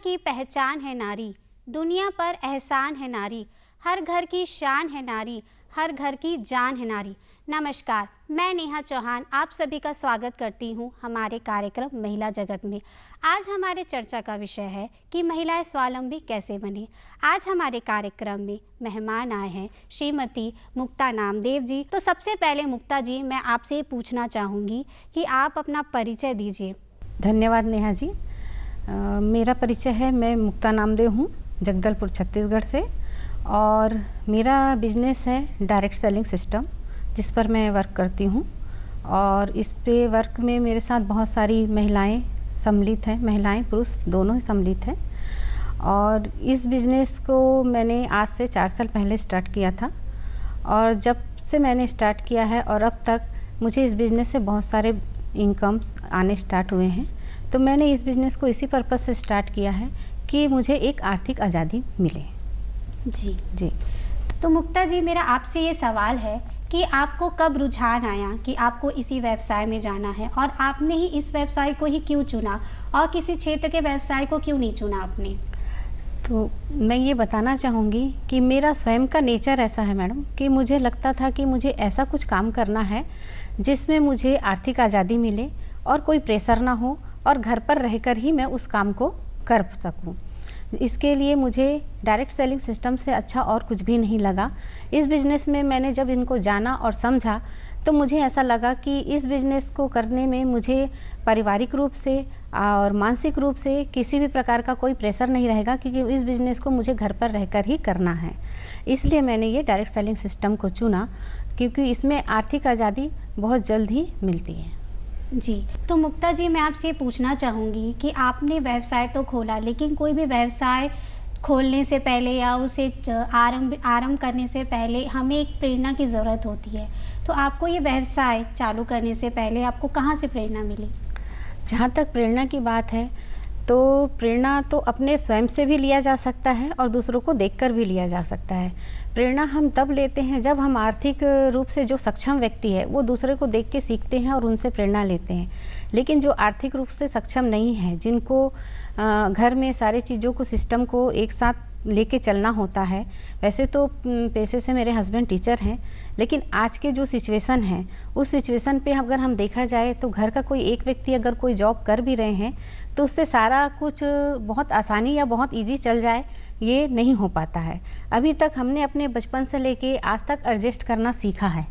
की पहचान है नारी, दुनिया पर एहसान है नारी, हर घर की शान है नारी, हर घर की जान है नारी। नमस्कार, मैं नेहा चौहान आप सभी का स्वागत करती हूं हमारे कार्यक्रम महिला जगत में। आज हमारे चर्चा का विषय है कि महिलाएं स्वावलंबी कैसे बने। आज हमारे कार्यक्रम में मेहमान आए हैं श्रीमती मुक्ता नामदेव जी। तो सबसे पहले मुक्ता जी, मैं आपसे पूछना चाहूँगी कि आप अपना परिचय दीजिए। धन्यवाद नेहा जी। मेरा परिचय है, मैं मुक्ता नामदेव हूँ, जगदलपुर छत्तीसगढ़ से, और मेरा बिजनेस है डायरेक्ट सेलिंग सिस्टम, जिस पर मैं वर्क करती हूँ। और इस पे वर्क में मेरे साथ बहुत सारी महिलाएं सम्मिलित हैं, महिलाएं पुरुष दोनों ही सम्मिलित हैं। और इस बिज़नेस को मैंने आज से 4 साल पहले स्टार्ट किया था, और जब से मैंने स्टार्ट किया है और अब तक मुझे इस बिज़नेस से बहुत सारे इनकम्स आने स्टार्ट हुए हैं। तो मैंने इस बिज़नेस को इसी पर्पज़ से स्टार्ट किया है कि मुझे एक आर्थिक आज़ादी मिले। जी। तो मुक्ता जी, मेरा आपसे ये सवाल है कि आपको कब रुझान आया कि आपको इसी व्यवसाय में जाना है, और आपने ही इस व्यवसाय को ही क्यों चुना और किसी क्षेत्र के व्यवसाय को क्यों नहीं चुना आपने? तो मैं ये बताना चाहूँगी कि मेरा स्वयं का नेचर ऐसा है मैडम, कि मुझे लगता था कि मुझे ऐसा कुछ काम करना है जिसमें मुझे आर्थिक आज़ादी मिले और कोई प्रेशर ना हो, और घर पर रहकर ही मैं उस काम को कर सकूं। इसके लिए मुझे डायरेक्ट सेलिंग सिस्टम से अच्छा और कुछ भी नहीं लगा। इस बिज़नेस में मैंने जब इनको जाना और समझा तो मुझे ऐसा लगा कि इस बिज़नेस को करने में मुझे पारिवारिक रूप से और मानसिक रूप से किसी भी प्रकार का कोई प्रेशर नहीं रहेगा, क्योंकि इस बिज़नेस को मुझे घर पर रहकर ही करना है। इसलिए मैंने ये डायरेक्ट सेलिंग सिस्टम को चुना, क्योंकि इसमें आर्थिक आज़ादी बहुत जल्द ही मिलती है। जी, तो मुक्ता जी, मैं आपसे पूछना चाहूँगी कि आपने व्यवसाय तो खोला, लेकिन कोई भी व्यवसाय खोलने से पहले या उसे आरंभ करने से पहले हमें एक प्रेरणा की ज़रूरत होती है। तो आपको ये व्यवसाय चालू करने से पहले आपको कहाँ से प्रेरणा मिली? जहाँ तक प्रेरणा की बात है, तो प्रेरणा तो अपने स्वयं से भी लिया जा सकता है और दूसरों को देखकर भी लिया जा सकता है। प्रेरणा हम तब लेते हैं जब हम आर्थिक रूप से जो सक्षम व्यक्ति है वो दूसरे को देख के सीखते हैं और उनसे प्रेरणा लेते हैं। लेकिन जो आर्थिक रूप से सक्षम नहीं है, जिनको घर में सारी चीज़ों को, सिस्टम को एक साथ लेके चलना होता है। वैसे तो पेशे से मेरे हस्बैंड टीचर हैं, लेकिन आज के जो सिचुएशन है उस सिचुएशन पे अगर हम देखा जाए तो घर का कोई एक व्यक्ति अगर कोई जॉब कर भी रहे हैं तो उससे सारा कुछ बहुत आसानी या बहुत इजी चल जाए, ये नहीं हो पाता है। अभी तक हमने अपने बचपन से लेके आज तक एडजस्ट करना सीखा है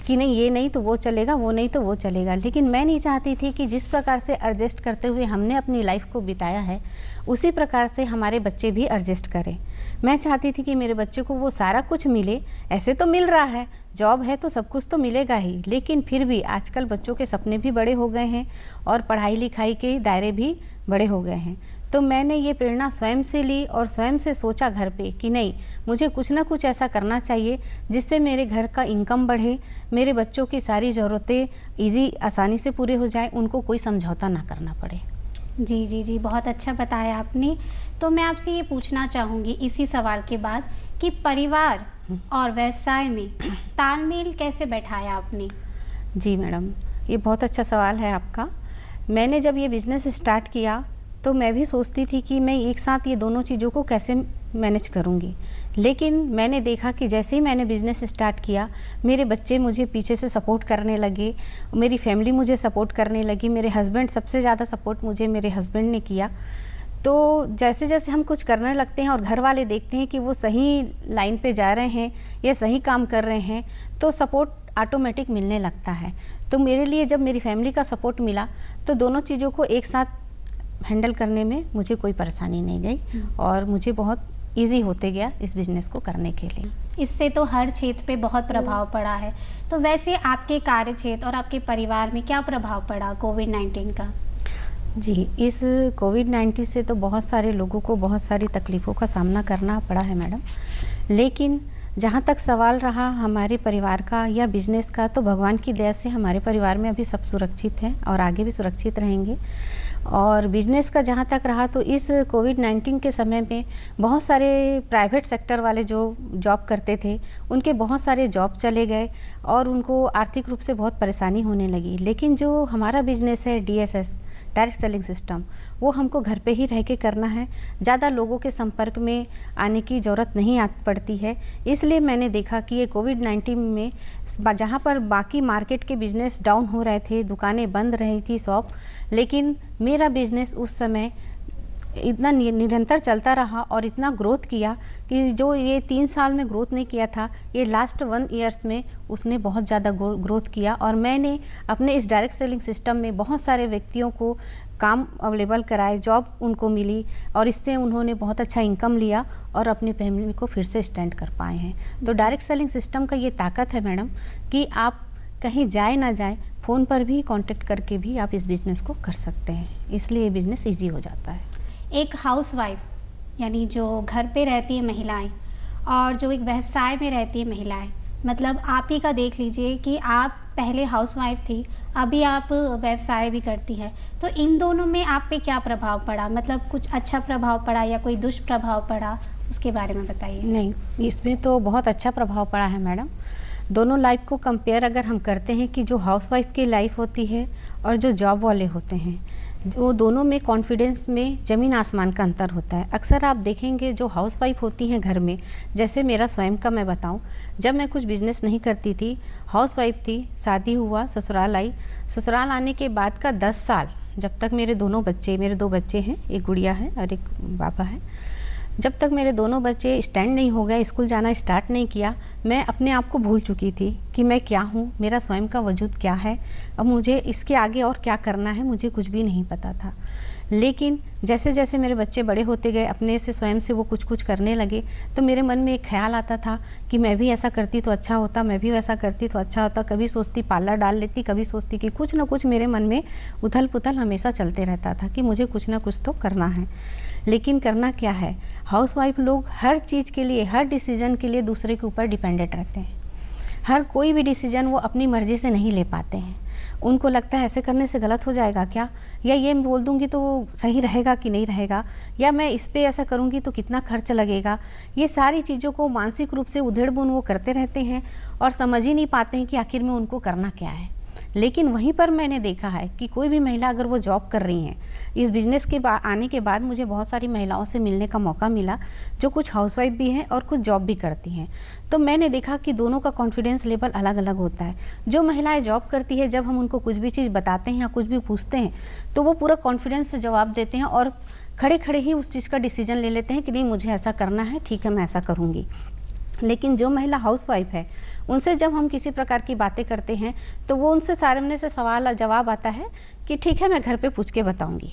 कि नहीं, ये नहीं तो वो चलेगा, वो नहीं तो वो चलेगा। लेकिन मैं नहीं चाहती थी कि जिस प्रकार से एडजस्ट करते हुए हमने अपनी लाइफ को बिताया है उसी प्रकार से हमारे बच्चे भी एडजस्ट करें। मैं चाहती थी कि मेरे बच्चे को वो सारा कुछ मिले। ऐसे तो मिल रहा है, जॉब है तो सब कुछ तो मिलेगा ही, लेकिन फिर भी आजकल बच्चों के सपने भी बड़े हो गए हैं और पढ़ाई लिखाई के दायरे भी बड़े हो गए हैं। तो मैंने ये प्रेरणा स्वयं से ली और स्वयं से सोचा घर पे कि नहीं, मुझे कुछ ना कुछ ऐसा करना चाहिए जिससे मेरे घर का इनकम बढ़े, मेरे बच्चों की सारी ज़रूरतें ईजी आसानी से पूरे हो जाए, उनको कोई समझौता ना करना पड़े। जी जी जी, बहुत अच्छा बताया आपने। तो मैं आपसे ये पूछना चाहूँगी इसी सवाल के बाद कि परिवार और व्यवसाय में तालमेल कैसे बैठाया आपने? जी मैडम, ये बहुत अच्छा सवाल है आपका। मैंने जब ये बिज़नेस स्टार्ट किया तो मैं भी सोचती थी कि मैं एक साथ ये दोनों चीज़ों को कैसे मैनेज करूँगी। लेकिन मैंने देखा कि जैसे ही मैंने बिज़नेस स्टार्ट किया, मेरे बच्चे मुझे पीछे से सपोर्ट करने लगे, मेरी फैमिली मुझे सपोर्ट करने लगी, मेरे हस्बैंड, सबसे ज़्यादा सपोर्ट मुझे मेरे हस्बैंड ने किया। तो जैसे जैसे हम कुछ करने लगते हैं और घर वाले देखते हैं कि वो सही लाइन पे जा रहे हैं या सही काम कर रहे हैं, तो सपोर्ट ऑटोमेटिक मिलने लगता है। तो मेरे लिए जब मेरी फैमिली का सपोर्ट मिला तो दोनों चीज़ों को एक साथ हैंडल करने में मुझे कोई परेशानी नहीं गई और मुझे बहुत इजी होते गया इस बिज़नेस को करने के लिए। इससे तो हर क्षेत्र पे बहुत प्रभाव पड़ा है। तो वैसे आपके कार्य क्षेत्र और आपके परिवार में क्या प्रभाव पड़ा कोविड-19 का? जी, इस कोविड-19 से तो बहुत सारे लोगों को बहुत सारी तकलीफ़ों का सामना करना पड़ा है मैडम। लेकिन जहाँ तक सवाल रहा हमारे परिवार का या बिज़नेस का, तो भगवान की दया से हमारे परिवार में अभी सब सुरक्षित हैं और आगे भी सुरक्षित रहेंगे। और बिज़नेस का जहाँ तक रहा, तो इस कोविड-19 के समय में बहुत सारे प्राइवेट सेक्टर वाले जो जॉब करते थे उनके बहुत सारे जॉब चले गए और उनको आर्थिक रूप से बहुत परेशानी होने लगी। लेकिन जो हमारा बिज़नेस है DSS डायरेक्ट सेलिंग सिस्टम, वो हमको घर पे ही रह के करना है। ज़्यादा लोगों के संपर्क में आने की ज़रूरत नहीं पड़ती है। इसलिए मैंने देखा कि ये कोविड-19 में जहाँ पर बाकी मार्केट के बिज़नेस डाउन हो रहे थे, दुकानें बंद रही थी शॉप, लेकिन मेरा बिज़नेस उस समय इतना निरंतर चलता रहा और इतना ग्रोथ किया कि जो ये 3 साल में ग्रोथ नहीं किया था, ये लास्ट 1 ईयर्स में उसने बहुत ज़्यादा ग्रोथ किया। और मैंने अपने इस डायरेक्ट सेलिंग सिस्टम में बहुत सारे व्यक्तियों को काम अवेलेबल कराए, जॉब उनको मिली और इससे उन्होंने बहुत अच्छा इनकम लिया और अपनी फैमिली को फिर से स्टैंड कर पाए हैं। तो डायरेक्ट सेलिंग सिस्टम का ये ताकत है मैडम कि आप कहीं जाए ना जाए, फ़ोन पर भी कांटेक्ट करके भी आप इस बिज़नेस को कर सकते हैं, इसलिए ये बिज़नेस ईजी हो जाता है। एक हाउसवाइफ यानी जो घर पे रहती है महिलाएं और जो एक व्यवसाय में रहती है महिलाएं, मतलब आप ही का देख लीजिए कि आप पहले हाउसवाइफ थी, अभी आप व्यवसाय भी करती है, तो इन दोनों में आप पे क्या प्रभाव पड़ा? मतलब कुछ अच्छा प्रभाव पड़ा या कोई दुष्प्रभाव पड़ा, उसके बारे में बताइए। नहीं, इसमें तो बहुत अच्छा प्रभाव पड़ा है मैडम। दोनों लाइफ को कंपेयर अगर हम करते हैं कि जो हाउसवाइफ की लाइफ होती है और जो जॉब वाले होते हैं, वो दोनों में कॉन्फिडेंस में ज़मीन आसमान का अंतर होता है। अक्सर आप देखेंगे जो हाउसवाइफ होती हैं घर में, जैसे मेरा स्वयं का मैं बताऊं, जब मैं कुछ बिज़नेस नहीं करती थी, हाउसवाइफ थी, शादी हुआ, ससुराल आई, ससुराल आने के बाद का 10 साल, जब तक मेरे 2 बच्चे हैं, एक गुड़िया है और एक पापा है, जब तक मेरे दोनों बच्चे स्टैंड नहीं हो गए, स्कूल जाना स्टार्ट नहीं किया, मैं अपने आप को भूल चुकी थी कि मैं क्या हूँ, मेरा स्वयं का वजूद क्या है, अब मुझे इसके आगे और क्या करना है, मुझे कुछ भी नहीं पता था। लेकिन जैसे जैसे मेरे बच्चे बड़े होते गए, अपने से स्वयं से वो कुछ करने लगे, तो मेरे मन में एक ख्याल आता था कि मैं भी ऐसा करती तो अच्छा होता, मैं भी वैसा करती तो अच्छा होता। कभी सोचती पार्लर डाल लेती, कभी सोचती कि कुछ ना कुछ मेरे मन में उथल पुथल हमेशा चलते रहता था कि मुझे कुछ ना कुछ तो करना है। लेकिन करना क्या है, हाउसवाइफ लोग हर चीज़ के लिए, हर डिसीजन के लिए दूसरे के ऊपर डिपेंडेंट रहते हैं। हर कोई भी डिसीजन वो अपनी मर्ज़ी से नहीं ले पाते हैं। उनको लगता है ऐसे करने से गलत हो जाएगा क्या, या ये बोल दूंगी तो सही रहेगा कि नहीं रहेगा, या मैं इस पे ऐसा करूंगी तो कितना खर्च लगेगा। ये सारी चीज़ों को मानसिक रूप से उधेड़-बुन वो करते रहते हैं और समझ ही नहीं पाते हैं कि आखिर में उनको करना क्या है। लेकिन वहीं पर मैंने देखा है कि कोई भी महिला अगर वो जॉब कर रही हैं, इस बिज़नेस के आने के बाद मुझे बहुत सारी महिलाओं से मिलने का मौका मिला जो कुछ हाउसवाइफ भी हैं और कुछ जॉब भी करती हैं। तो मैंने देखा कि दोनों का कॉन्फिडेंस लेवल अलग अलग होता है। जो महिलाएं जॉब करती है, जब हम उनको कुछ भी चीज़ बताते हैं या कुछ भी पूछते हैं तो वो पूरा कॉन्फिडेंस से जवाब देते हैं और खड़े खड़े ही उस चीज़ का डिसीजन ले लेते हैं कि नहीं मुझे ऐसा करना है, ठीक है मैं ऐसा करूँगी। लेकिन जो महिला हाउसवाइफ है, उनसे जब हम किसी प्रकार की बातें करते हैं तो वो उनसे सामने से सवाल जवाब आता है कि ठीक है मैं घर पे पूछ के बताऊंगी।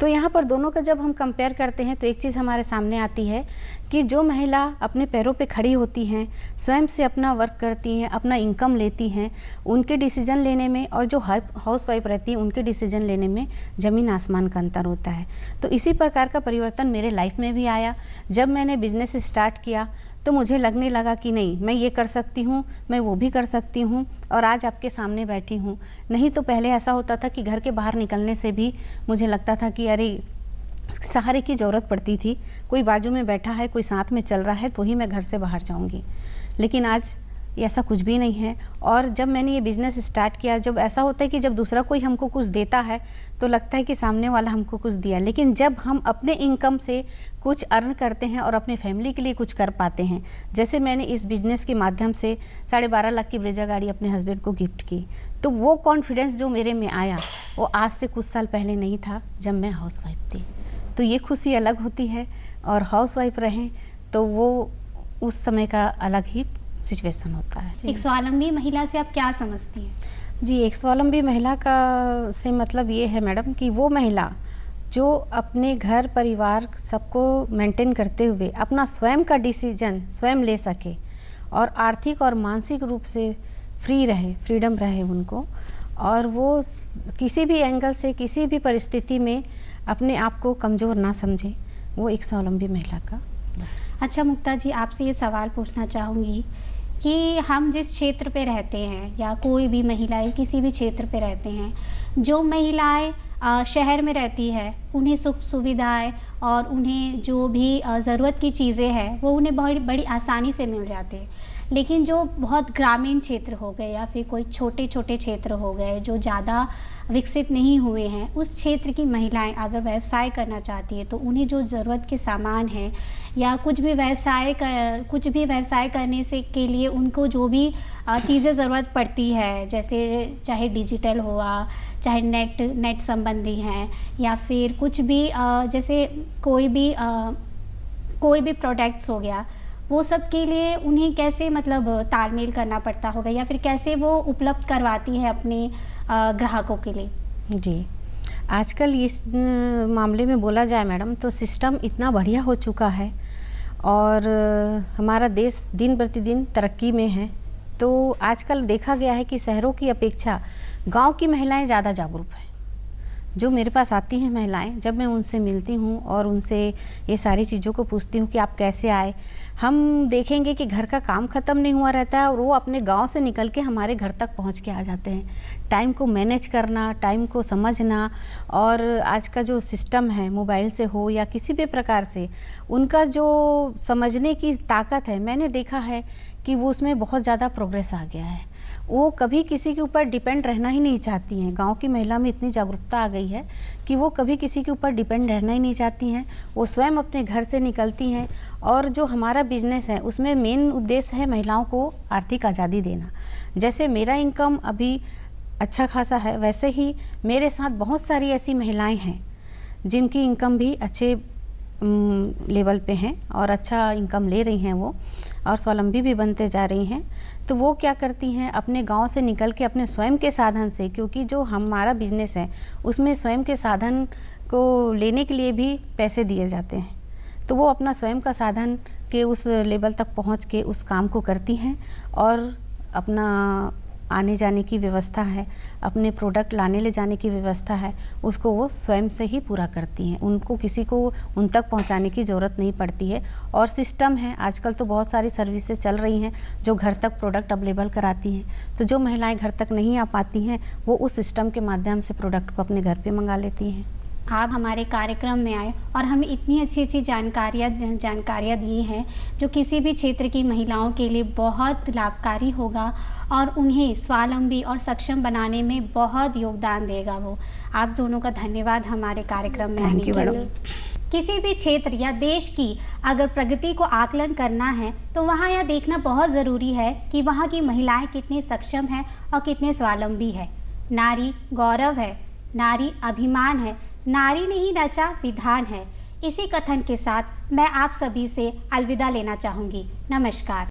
तो यहाँ पर दोनों का जब हम कंपेयर करते हैं तो एक चीज़ हमारे सामने आती है कि जो महिला अपने पैरों पे खड़ी होती हैं, स्वयं से अपना वर्क करती हैं, अपना इनकम लेती हैं, उनके डिसीजन लेने में और जो हाउसवाइफ रहती हैं उनके डिसीजन लेने में ज़मीन आसमान का अंतर होता है। तो इसी प्रकार का परिवर्तन मेरे लाइफ में भी आया। जब मैंने बिज़नेस स्टार्ट किया तो मुझे लगने लगा कि नहीं मैं ये कर सकती हूँ, मैं वो भी कर सकती हूँ और आज आपके सामने बैठी हूँ। नहीं तो पहले ऐसा होता था कि घर के बाहर निकलने से भी मुझे लगता था कि अरे सहारे की ज़रूरत पड़ती थी, कोई बाजू में बैठा है, कोई साथ में चल रहा है तो ही मैं घर से बाहर जाऊँगी। लेकिन आज ऐसा कुछ भी नहीं है। और जब मैंने ये बिज़नेस स्टार्ट किया, जब ऐसा होता है कि जब दूसरा कोई हमको कुछ देता है तो लगता है कि सामने वाला हमको कुछ दिया, लेकिन जब हम अपने इनकम से कुछ अर्न करते हैं और अपने फैमिली के लिए कुछ कर पाते हैं, जैसे मैंने इस बिज़नेस के माध्यम से 12.5 लाख की ब्रेजा गाड़ी अपने हस्बैंड को गिफ्ट की, तो वो कॉन्फिडेंस जो मेरे में आया वो आज से कुछ साल पहले नहीं था जब मैं हाउसवाइफ थी। तो ये खुशी अलग होती है और हाउसवाइफ रहें तो वो उस समय का अलग ही सिचुएशन होता है। एक स्वावलंबी महिला से आप क्या समझती हैं? जी, एक स्वावलंबी महिला का से मतलब ये है मैडम कि वो महिला जो अपने घर परिवार सबको मेंटेन करते हुए अपना स्वयं का डिसीजन स्वयं ले सके और आर्थिक और मानसिक रूप से फ्री रहे, फ्रीडम रहे उनको, और वो किसी भी एंगल से किसी भी परिस्थिति में अपने आप को कमज़ोर ना समझे, वो एक स्वावलंबी महिला का। अच्छा मुक्ता जी, आपसे ये सवाल पूछना चाहूँगी कि हम जिस क्षेत्र पे रहते हैं या कोई भी महिलाएं किसी भी क्षेत्र पे रहते हैं, जो महिलाएं शहर में रहती है उन्हें सुख सुविधाएं और उन्हें जो भी ज़रूरत की चीज़ें हैं वो उन्हें बहुत बड़ी आसानी से मिल जाती है। लेकिन जो बहुत ग्रामीण क्षेत्र हो गए या फिर कोई छोटे छोटे क्षेत्र हो गए जो ज़्यादा विकसित नहीं हुए हैं, उस क्षेत्र की महिलाएं अगर व्यवसाय करना चाहती है तो उन्हें जो ज़रूरत के सामान हैं या कुछ भी व्यवसाय करने से के लिए उनको जो भी चीज़ें ज़रूरत पड़ती है, जैसे चाहे डिजिटल हुआ, चाहे नेट संबंधी हैं या फिर कुछ भी जैसे कोई भी प्रोडक्ट्स हो गया, वो सब के लिए उन्हें कैसे मतलब तालमेल करना पड़ता होगा या फिर कैसे वो उपलब्ध करवाती है अपने ग्राहकों के लिए? जी, आजकल इस मामले में बोला जाए मैडम तो सिस्टम इतना बढ़िया हो चुका है और हमारा देश दिन प्रतिदिन तरक्की में है। तो आजकल देखा गया है कि शहरों की अपेक्षा गांव की महिलाएं ज़्यादा जागरूक हैं। जो मेरे पास आती हैं महिलाएं, जब मैं उनसे मिलती हूँ और उनसे ये सारी चीज़ों को पूछती हूँ कि आप कैसे आए, हम देखेंगे कि घर का काम ख़त्म नहीं हुआ रहता है और वो अपने गांव से निकल के हमारे घर तक पहुँच के आ जाते हैं। टाइम को मैनेज करना, टाइम को समझना और आज का जो सिस्टम है मोबाइल से हो या किसी भी प्रकार से, उनका जो समझने की ताकत है, मैंने देखा है कि वो उसमें बहुत ज़्यादा प्रोग्रेस आ गया है। वो कभी किसी के ऊपर डिपेंड रहना ही नहीं चाहती हैं। गांव की महिला में इतनी जागरूकता आ गई है कि वो कभी किसी के ऊपर डिपेंड रहना ही नहीं चाहती हैं। वो स्वयं अपने घर से निकलती हैं और जो हमारा बिजनेस है उसमें मेन उद्देश्य है महिलाओं को आर्थिक आज़ादी देना। जैसे मेरा इनकम अभी अच्छा खासा है, वैसे ही मेरे साथ बहुत सारी ऐसी महिलाएं हैं जिनकी इनकम भी अच्छे लेवल पे हैं और अच्छा इनकम ले रही हैं वो और स्वावलंबी भी बनते जा रही हैं। तो वो क्या करती हैं, अपने गांव से निकल के अपने स्वयं के साधन से, क्योंकि जो हमारा बिजनेस है उसमें स्वयं के साधन को लेने के लिए भी पैसे दिए जाते हैं, तो वो अपना स्वयं का साधन के उस लेवल तक पहुंच के उस काम को करती हैं और अपना आने जाने की व्यवस्था है, अपने प्रोडक्ट लाने ले जाने की व्यवस्था है, उसको वो स्वयं से ही पूरा करती हैं। उनको किसी को उन तक पहुंचाने की ज़रूरत नहीं पड़ती है। और सिस्टम है, आजकल तो बहुत सारी सर्विसेज चल रही हैं जो घर तक प्रोडक्ट अवेलेबल कराती हैं। तो जो महिलाएं घर तक नहीं आ पाती हैं वो उस सिस्टम के माध्यम से प्रोडक्ट को अपने घर पर मंगा लेती हैं। आप हमारे कार्यक्रम में आए और हमें इतनी अच्छी अच्छी जानकारियाँ दी हैं जो किसी भी क्षेत्र की महिलाओं के लिए बहुत लाभकारी होगा और उन्हें स्वावलंबी और सक्षम बनाने में बहुत योगदान देगा। वो आप दोनों का धन्यवाद हमारे कार्यक्रम में आने के लिए। किसी भी क्षेत्र या देश की अगर प्रगति को आकलन करना है तो वहाँ यह देखना बहुत ज़रूरी है कि वहाँ की महिलाएं कितने सक्षम हैं और कितने स्वावलंबी है। नारी गौरव है, नारी अभिमान है, नारी ने ही रचा विधान है। इसी कथन के साथ मैं आप सभी से अलविदा लेना चाहूँगी। नमस्कार।